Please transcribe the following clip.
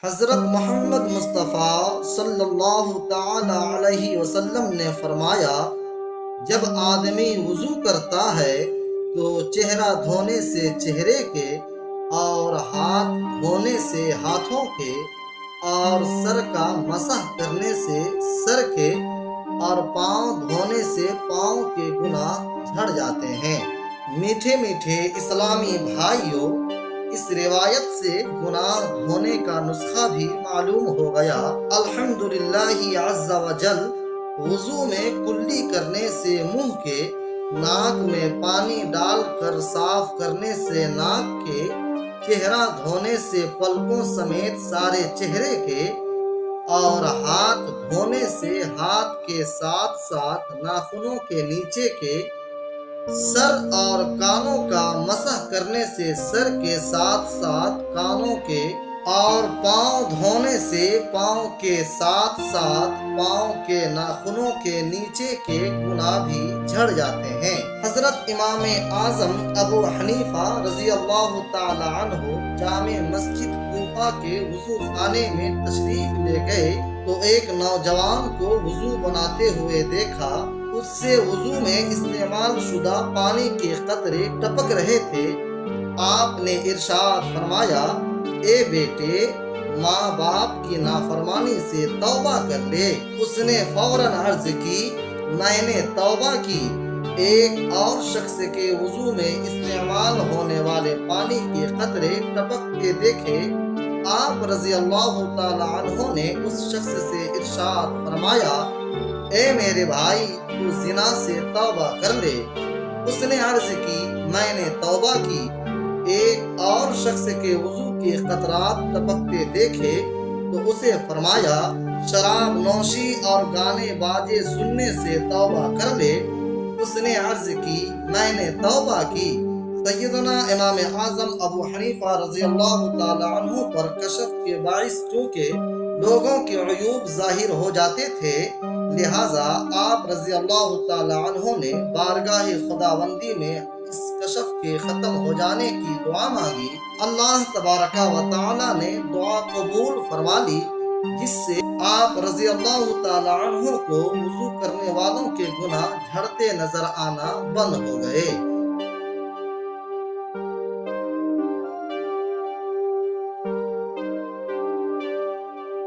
حضرت محمد مصطفیٰ صلی اللہ تعالی علیہ وسلم نے فرمایا، جب آدمی وضو کرتا ہے تو چہرہ دھونے سے چہرے کے اور ہاتھ دھونے سے ہاتھوں کے اور سر کا مسح کرنے سے سر کے اور پاؤں دھونے سے پاؤں کے گناہ جھڑ جاتے ہیں۔ میٹھے میٹھے اسلامی بھائیوں، اس روایت سے گناہ دھونے کا نسخہ بھی معلوم ہو گیا۔ الحمدللہ عز و جل، وضو میں کلی کرنے سے منہ کے، ناک میں پانی ڈال کر صاف کرنے سے ناک کے، چہرہ دھونے سے پلکوں سمیت سارے چہرے کے، اور ہاتھ دھونے سے ہاتھ کے ساتھ ساتھ ناخنوں کے نیچے کے، سر اور کانوں کا مسح کرنے سے سر کے ساتھ ساتھ کانوں کے، اور پاؤں دھونے سے پاؤں کے ساتھ ساتھ پاؤں کے ناخنوں کے نیچے کے گناہ بھی جھڑ جاتے ہیں۔ حضرت امام اعظم ابو حنیفہ رضی اللہ تعالی عنہ جامع مسجد کوفہ کے وضو خانے میں تشریف لے گئے تو ایک نوجوان کو وضو بناتے ہوئے دیکھا۔ اس سے وضو میں استعمال شدہ پانی کے قطرے ٹپک رہے تھے۔ آپ نے ارشاد فرمایا، اے بیٹے، ماں باپ کی نافرمانی سے توبہ کر لے۔ اس نے فوراً عرض کی، میں نے توبہ کی۔ ایک اور شخص کے وضو میں استعمال ہونے والے پانی کے قطرے ٹپک کے دیکھے۔ آپ رضی اللہ تعالی عنہ نے اس شخص سے ارشاد فرمایا، اے میرے بھائی، تو زنا سے توبہ کر لے۔ اس نے عرض کی، میں نے توبہ کی۔ ایک اور شخص کے وضو کے قطرات ٹپکتے دیکھے تو اسے فرمایا، شراب نوشی اور گانے باجے سننے سے توبہ کر لے۔ اس نے عرض کی، میں نے توبہ کی۔ سیدنا امام اعظم ابو حنیفہ رضی اللہ تعالی عنہ پر کشف کے باعث چونکہ لوگوں کے عیوب ظاہر ہو جاتے تھے، لہٰذا آپ رضی اللہ تعالی عنہ نے بارگاہ خداوندی میں اس کشف کے ختم ہو جانے کی دعا مانگی۔ اللہ تبارک و تعالی نے دعا قبول فرما لی، جس سے آپ رضی اللہ تعالی عنہ کو وضو کرنے والوں کے گناہ جھڑتے نظر آنا بند ہو گئے۔